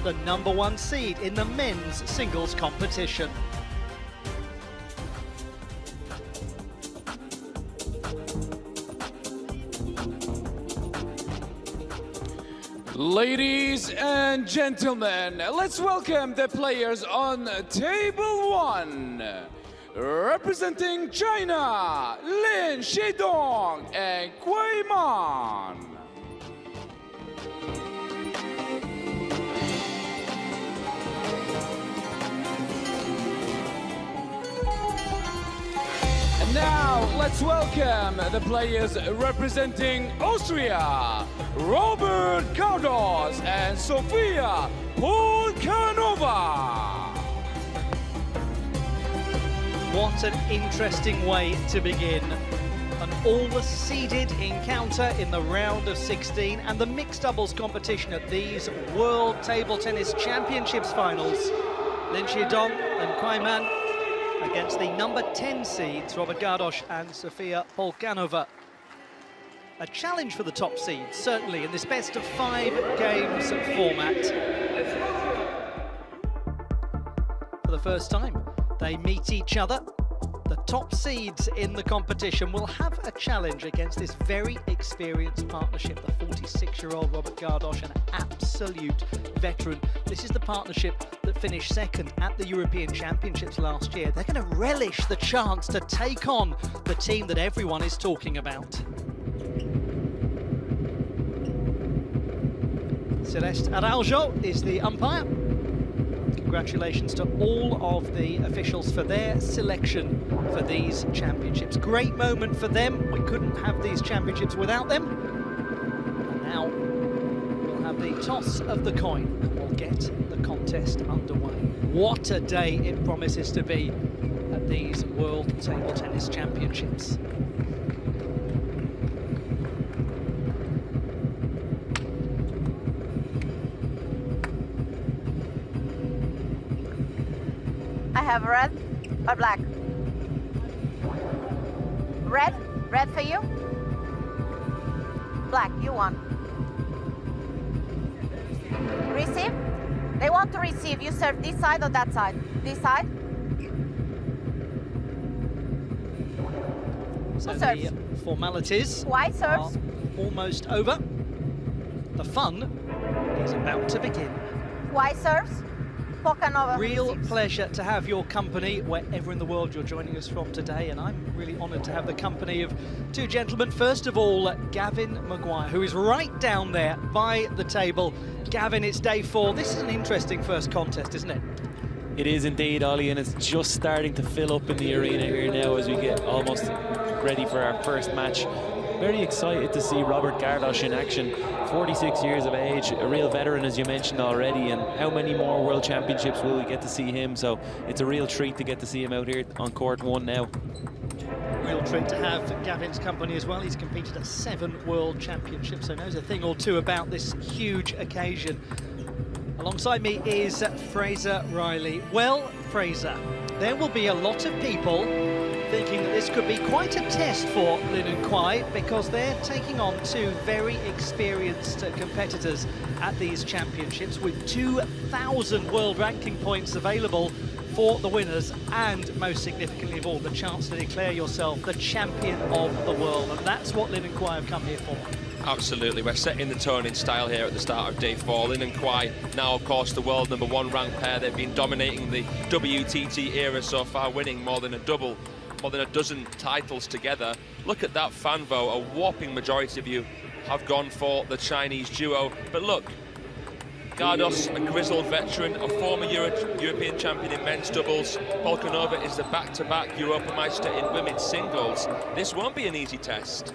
the #1 seed in the men's singles competition. Ladies and gentlemen, let's welcome the players on table 1. Representing China, Lin Shidong and KUAI. And now let's welcome the players representing Austria, Robert GARDOS and Sofia POLCANOVA. What an interesting way to begin. An all-seeded encounter in the round of 16 and the mixed doubles competition at these World Table Tennis Championships finals. Lin Shidong and KUAI against the #10 seeds, Robert GARDOS and Sofia POLCANOVA. A challenge for the top seeds, certainly, in this best-of-5 games format. For the first time, they meet each other. The top seeds in the competition will have a challenge against this very experienced partnership, the 46-year-old Robert GARDOS, an absolute veteran. This is the partnership that finished second at the European Championships last year. They're going to relish the chance to take on the team that everyone is talking about. Celeste Araujo is the umpire. Congratulations to all of the officials for their selection for these championships. Great moment for them. We couldn't have these championships without them. And now we'll have the toss of the coin and we'll get the contest underway. What a day it promises to be at these World Table Tennis Championships. I have red or black? Red? Red for you? Black, you won. Receive? They want to receive. You serve this side or that side? This side? So who serves? the formalities KUAI serves. are almost over. The fun is about to begin. KUAI serves. POLCANOVA Real receives. pleasure to have your company wherever in the world you're joining us from today, and I'm really honoured to have the company of two gentlemen. First of all, Gavin Maguire, who is right down there by the table. Gavin, it's day 4. This is an interesting first contest, isn't it? It is indeed, Ollie, and it's just starting to fill up in the arena here now as we get almost ready for our first match. Very excited to see Robert GARDOS in action, 46 years of age, a real veteran as you mentioned already, and how many more World Championships will we get to see him? So it's a real treat to get to see him out here on court 1 now. Real treat to have Gavin's company as well. He's competed at 7 World Championships, so knows a thing or two about this huge occasion. Alongside me is Fraser Riley. Well, Fraser, there will be a lot of people thinking that this could be quite a test for Lin and KUAI because they're taking on 2 very experienced competitors at these championships with 2,000 world ranking points available for the winners, and most significantly of all, the chance to declare yourself the champion of the world. And that's what Lin and KUAI have come here for. Absolutely, we're setting the tone in style here at the start of day 4. Lin and KUAI, now of course the world #1 ranked pair. They've been dominating the WTT era so far, winning more than a dozen titles together. Look at that fan vote. A whopping majority of you have gone for the Chinese duo. But look, GARDOS, a grizzled veteran, a former European champion in men's doubles. POLCANOVA is the back-to-back Europameister in women's singles. This won't be an easy test.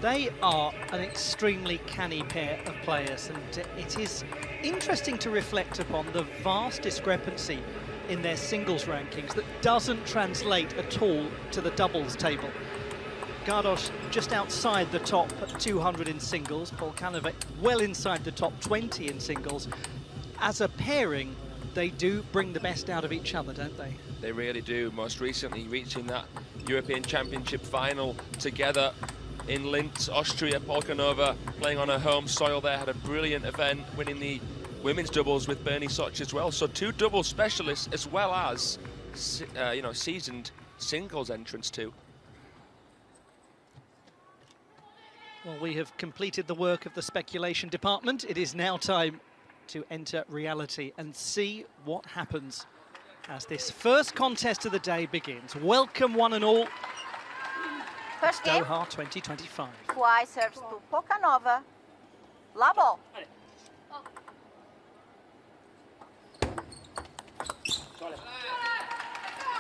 They are an extremely canny pair of players, and it is interesting to reflect upon the vast discrepancy in their singles rankings that doesn't translate at all to the doubles table. GARDOS just outside the top 200 in singles, POLCANOVA well inside the top 20 in singles. As a pairing, they do bring the best out of each other, don't they? They really do, most recently reaching that European Championship final together in Linz, Austria. POLCANOVA playing on her home soil there, had a brilliant event, winning the women's doubles with Bernie Soch as well. So 2 double specialists as well as, you know, seasoned singles entrants too. Well, we have completed the work of the speculation department. It is now time to enter reality and see what happens as this first contest of the day begins. Welcome one and all. First game. Doha 2025. KUAI serves to POLCANOVA. Labo.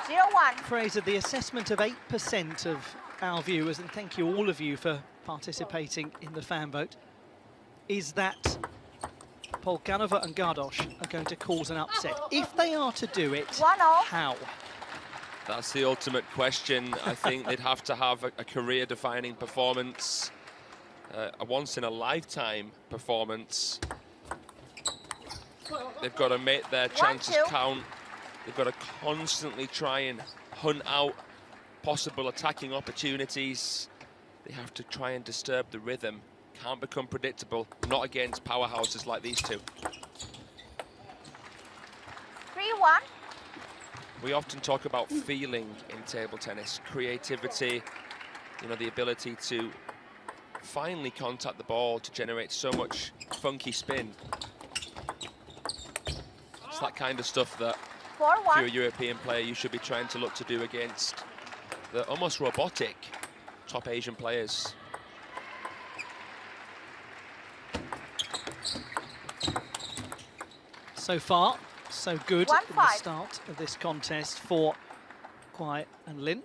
0-1. Fraser, the assessment of 8% of our viewers, and thank you all of you for participating in the fan vote, is that POLCANOVA and GARDOS are going to cause an upset. If they are to do it, 1-0. how? That's the ultimate question. I think they'd have to have a career-defining performance, a once-in-a-lifetime performance. They've got to make their chances count. They've got to constantly try and hunt out possible attacking opportunities. They have to try and disturb the rhythm. Can't become predictable, not against powerhouses like these two. 3-1. We often talk about feeling in table tennis, creativity, you know, the ability to finally contact the ball to generate so much funky spin. It's that kind of stuff that if you're a European player, you should be trying to look to do against the almost robotic top Asian players. So far, so good in the start of this contest for KUAI and LIN.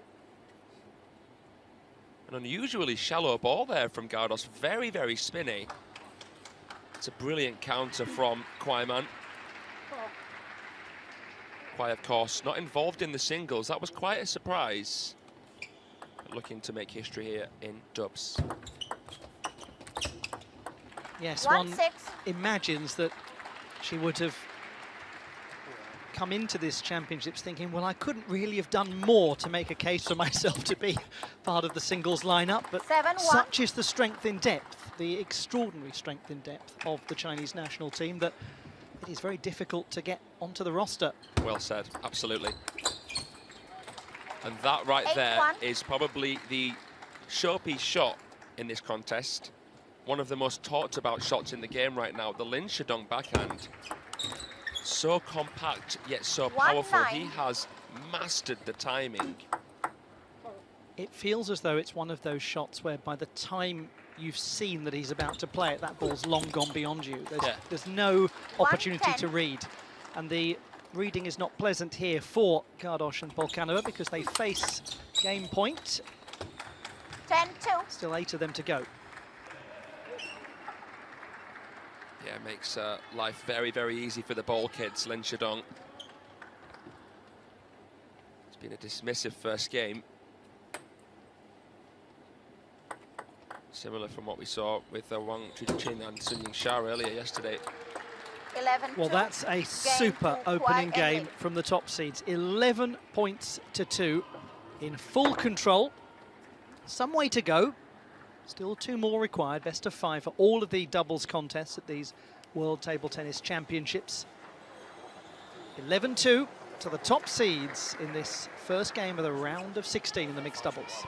An unusually shallow ball there from GARDOS, very, very spinny. It's a brilliant counter from KUAI man. KUAI, of course, not involved in the singles. That was quite a surprise. Looking to make history here in dubs. Yes, one imagines that she would have come into this championships thinking, well, I couldn't really have done more to make a case for myself to be part of the singles lineup, but such is the strength in depth, the extraordinary strength in depth of the Chinese national team, that it is very difficult to get onto the roster. Well said, absolutely. And that right there is probably the showpiece shot in this contest. One of the most talked about shots in the game right now, the Lin Shidong backhand. So compact, yet so powerful. He has mastered the timing. It feels as though it's one of those shots where by the time you've seen that he's about to play it, that ball's long gone beyond you. There's no opportunity to read. And the reading is not pleasant here for GARDOS and POLCANOVA because they face game point. 10-2. Still 8 of them to go. Yeah, it makes life very, very easy for the ball kids, Lin Shidong. It's been a dismissive first game. Similar from what we saw with Wang Chuqin and Sun Yingsha earlier yesterday. 11-2. Well, that's a super opening game from the top seeds. 11 points to 2 in full control. Some way to go. Still 2 more required. Best of 5 for all of the doubles contests at these World Table Tennis Championships. 11-2 to the top seeds in this first game of the round of 16 in the mixed doubles.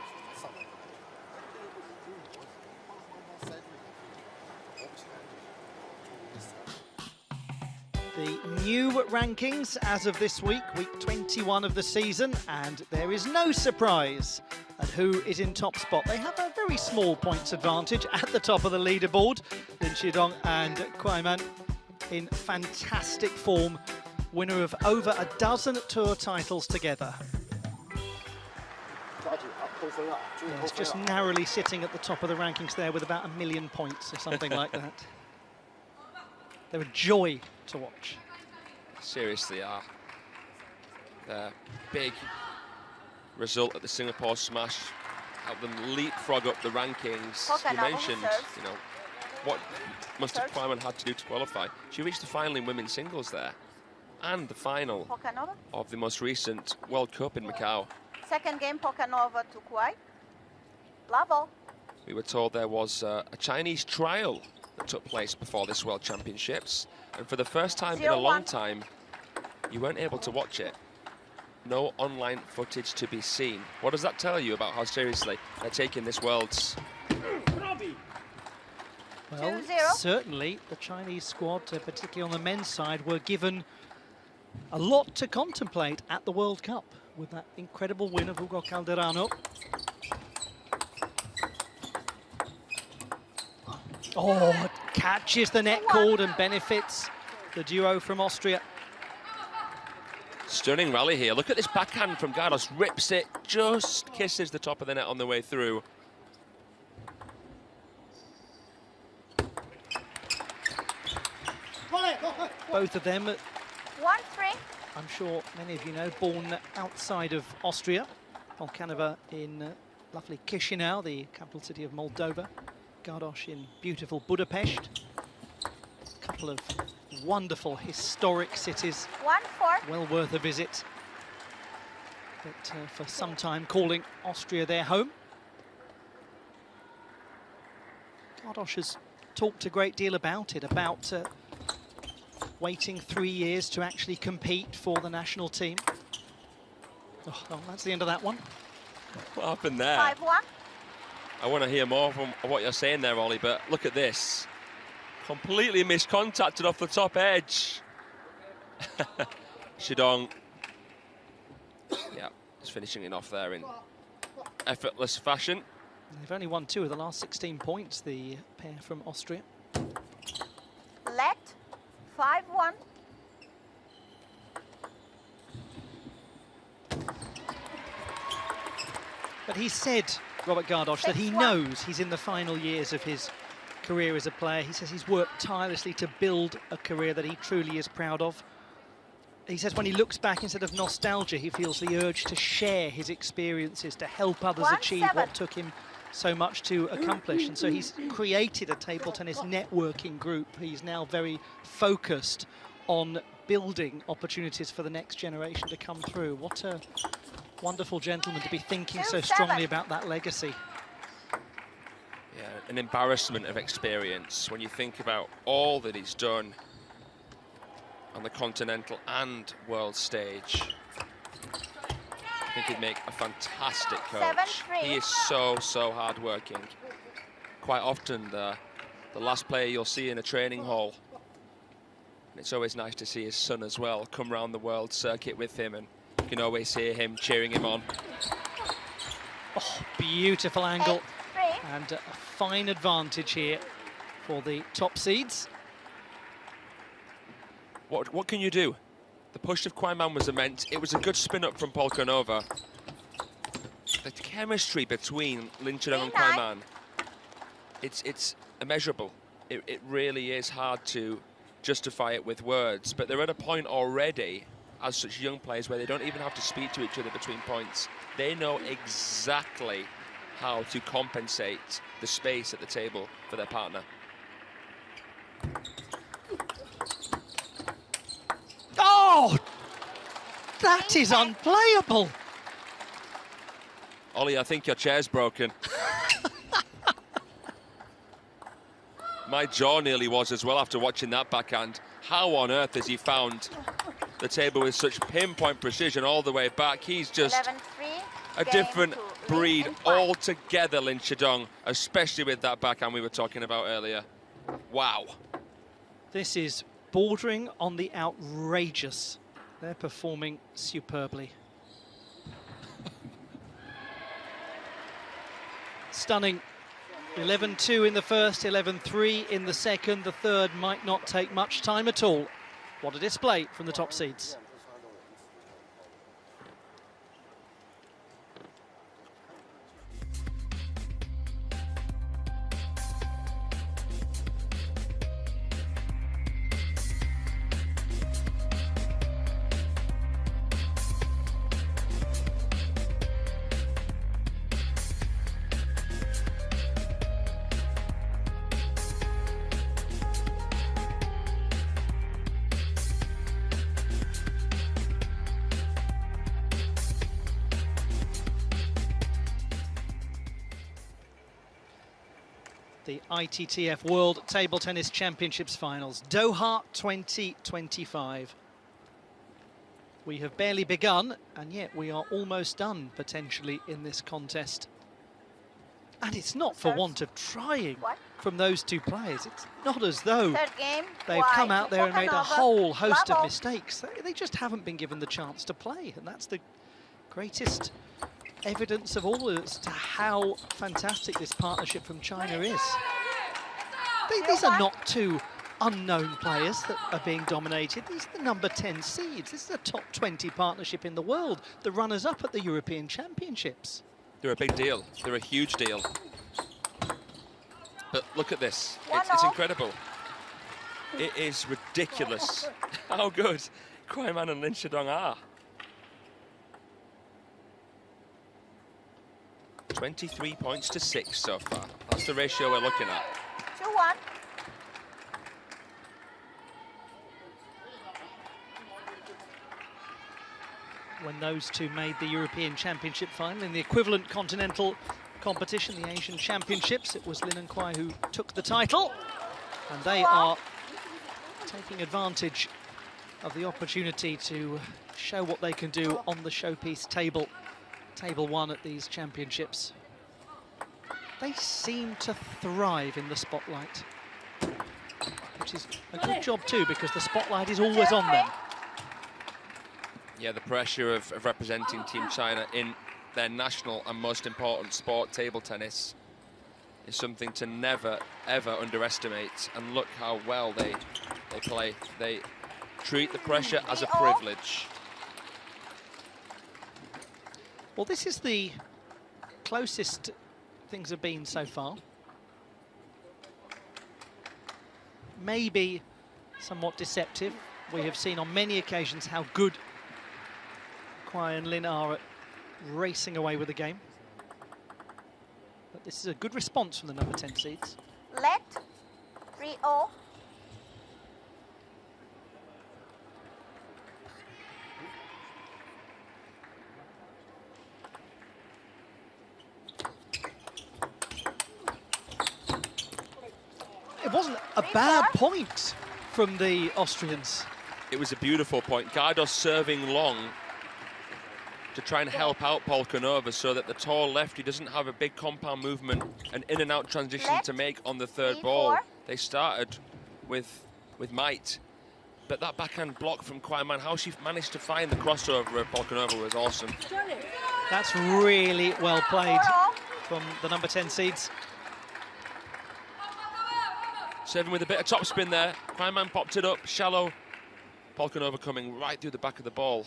The new rankings as of this week, week 21 of the season, and there is no surprise at who is in top spot. They have a very small points advantage at the top of the leaderboard. Lin Shidong and KUAI man in fantastic form, winner of over a dozen tour titles together. Yes, just narrowly sitting at the top of the rankings there with about 1 million points or something like that. They're a joy to watch. Seriously are. Their big result at the Singapore Smash helped them leapfrog up the rankings. You mentioned, you know, what must have KUAI man had to do to qualify. She reached the final in women's singles there, and the final of the most recent World Cup in Macau. Second game, POLCANOVA to KUAI. Lavo. We were told there was a Chinese trial that took place before this World Championships. And for the first time in a long time, you weren't able to watch it. No online footage to be seen. What does that tell you about how seriously they're taking this Worlds? Well, 2-0. certainly the Chinese squad, particularly on the men's side, were given a lot to contemplate at the World Cup with that incredible win of Hugo Calderano. Oh, it catches the net cord and benefits the duo from Austria. Stunning rally here. Look at this backhand from GARDOS. Rips it, just kisses the top of the net on the way through. Both of them, 1-3. I'm sure many of you know, born outside of Austria. POLCANOVA in lovely Chisinau, the capital city of Moldova. GARDOS in beautiful Budapest. A couple of wonderful historic cities, 1-4. well worth a visit. But for some time calling Austria their home. GARDOS has talked a great deal about it, about waiting 3 years to actually compete for the national team. Oh, well, that's the end of that one. What happened there? 5-1. I want to hear more from what you're saying there, Ollie, but look at this. Completely miscontacted off the top edge. Shidong. Yeah, just finishing it off there in effortless fashion. They've only won 2 of the last 16 points, the pair from Austria. Let. 5-1. But he said, Robert GARDOS, that he knows he's in the final years of his career as a player. He says he's worked tirelessly to build a career that he truly is proud of. He says when he looks back, instead of nostalgia, he feels the urge to share his experiences, to help others achieve what took him so much to accomplish. And so he's created a table tennis networking group. He's now very focused on building opportunities for the next generation to come through. What a wonderful gentleman to be thinking so strongly about that legacy. Yeah, an embarrassment of experience when you think about all that he's done on the continental and world stage. I think he'd make a fantastic coach. He is so hard-working. Quite often the last player you'll see in a training hall. And it's always nice to see his son as well come around the world circuit with him, and you can always hear him cheering him on. Oh, beautiful angle. And a fine advantage here for the top seeds. What can you do? The push of KUAI was immense. It was a good spin up from POLCANOVA. The chemistry between LIN and KUAI, it's immeasurable. It really is hard to justify it with words, but they're at a point already as such young players where they don't even have to speak to each other between points. They know exactly how to compensate the space at the table for their partner. Oh, that is unplayable. Ollie, I think your chair's broken. My jaw nearly was as well after watching that backhand. How on earth has he found the table with such pinpoint precision all the way back? He's just a different breed altogether, Lin Shidong, especially with that backhand we were talking about earlier. Wow. This is bordering on the outrageous. They're performing superbly. Stunning. 11-2 in the first, 11-3 in the second. The third might not take much time at all. What a display from the top seeds. the ITTF World Table Tennis Championships Finals, Doha 2025. We have barely begun, and yet we are almost done, potentially, in this contest. And it's not for want of trying from those two players. It's not as though they've come out there and made a whole host of mistakes. They just haven't been given the chance to play, and that's the greatest evidence of all as to how fantastic this partnership from China is. These are not two unknown players that are being dominated. These are the number 10 seeds. This is a top 20 partnership in the world, the runners-up at the European Championships. They're a big deal. They're a huge deal. But look at this. It's incredible. It is ridiculous how good KUAI and Lin Shidong are. 23 points to 6 so far. That's the ratio we're looking at. 2-1. When those two made the European Championship final in the equivalent continental competition, the Asian Championships, it was Lin and KUAI who took the title, and they are taking advantage of the opportunity to show what they can do on the showpiece table, table 1 at these championships. They seem to thrive in the spotlight, which is a good job too, because the spotlight is always on them. Yeah, the pressure of representing Team China in their national and most important sport, table tennis, is something to never, ever underestimate. And look how well they play. They treat the pressure as a privilege. Well, this is the closest things have been so far. Maybe somewhat deceptive. We have seen on many occasions how good KUAI and Lin are at racing away with the game. But this is a good response from the number 10 seeds. Let 3-0. It wasn't a bad point from the Austrians. It was a beautiful point. GARDOS serving long to try and help out POLCANOVA so that the tall lefty doesn't have a big compound movement and in and out transition to make on the third ball. They started with might, but that backhand block from KUAI, how she managed to find the crossover of POLCANOVA was awesome. That's really well played from the number 10 seeds. Serving with a bit of topspin there. KUAI popped it up, shallow. POLCANOVA coming right through the back of the ball.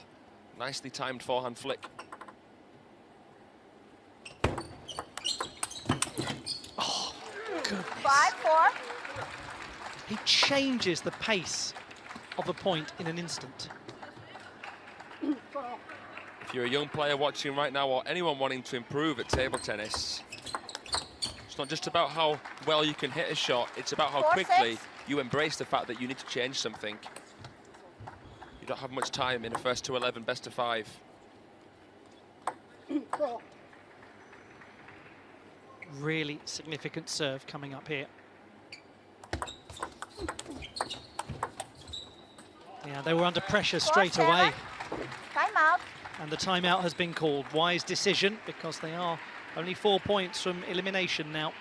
Nicely timed forehand flick. Oh, goodness. 5-4. He changes the pace of a point in an instant. If you're a young player watching right now, or anyone wanting to improve at table tennis, it's not just about how well you can hit a shot, it's about how quickly you embrace the fact that you need to change something. You don't have much time in a first to 11 best of 5. Really significant serve coming up here. Yeah, they were under pressure straight away. Timeout. And the timeout has been called. Wise decision, because they are only 4 points from elimination now.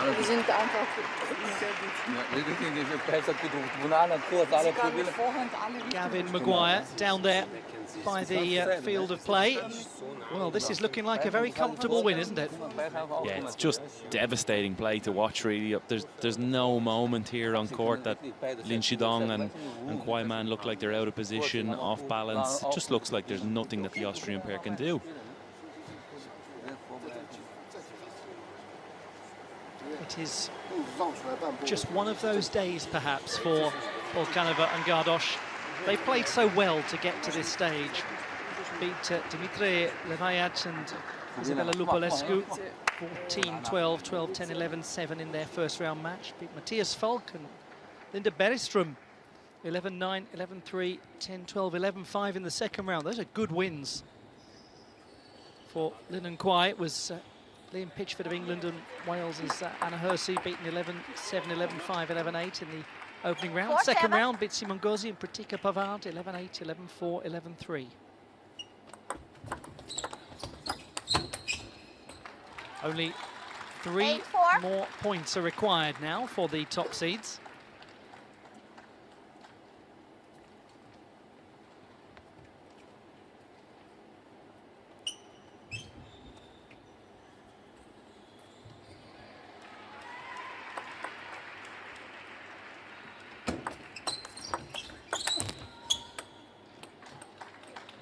Die sind einfach... Gavin Maguire down there by the field of play. Well, this is looking like a very comfortable win, isn't it? Yeah, it's just devastating play to watch, really. There's no moment here on court that Lin Shidong and KUAI look like they're out of position, off balance. It just looks like there's nothing that the Austrian pair can do. It is just one of those days, perhaps, for POLCANOVA and GARDOS. They played so well to get to this stage. Beat Dimitri Levayac and Isabella Lupolescu 14-12, 12-10, 11-7 in their first round match. Beat Matthias Falk and Linda Bergström, 11-9, 11-3, 10-12, 11-5 in the second round. Those are good wins for LIN and KUAI. It was Liam Pitchford of England and Wales' Anna Hersey beaten 11-7, 11-5, 11-8 in the opening round. Second round, Bitsy Mongosi and Pratika Pavard, 11-8, 11-4, 11-3. Only 3 more points are required now for the top seeds.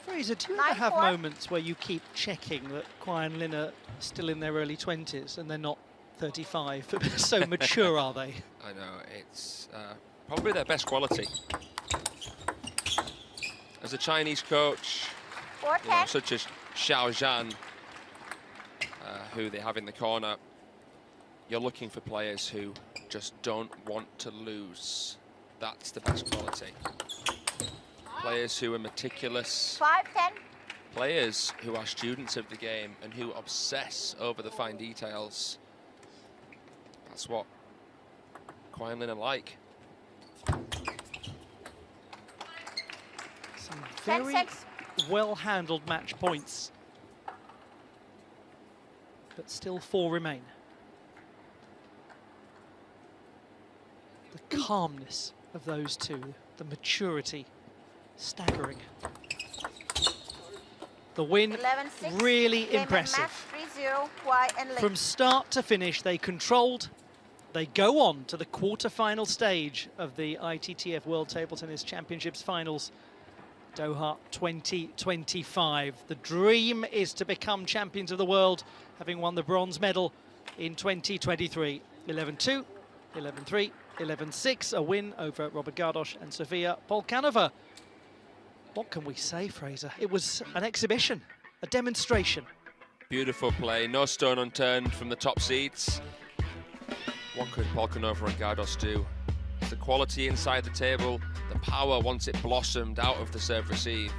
Fraser, do you ever have moments where you keep checking that KUAI and LIN are still in their early 20s and they're not 35? So mature, are they? I know, it's probably their best quality. As a Chinese coach, you know, such as Xiao Zhan, who they have in the corner, you're looking for players who just don't want to lose. That's the best quality. Players who are meticulous, 5-10. Players who are students of the game and who obsess over the fine details. That's what KUAI and LIN are like. Some very well-handled match points. But still 4 remain. The calmness of those two, the maturity, staggering. The win, really impressive. From start to finish, they controlled. They go on to the quarter-final stage of the ITTF World Table Tennis Championships finals, Doha 2025. The dream is to become champions of the world, having won the bronze medal in 2023. 11-2, 11-3, 11-6, a win over Robert Gardos and Sofia Polcanova. What can we say, Fraser? It was an exhibition, a demonstration. Beautiful play, no stone unturned from the top seeds. What could Polcanova and Gardos do? The quality inside the table, the power once it blossomed out of the serve receive.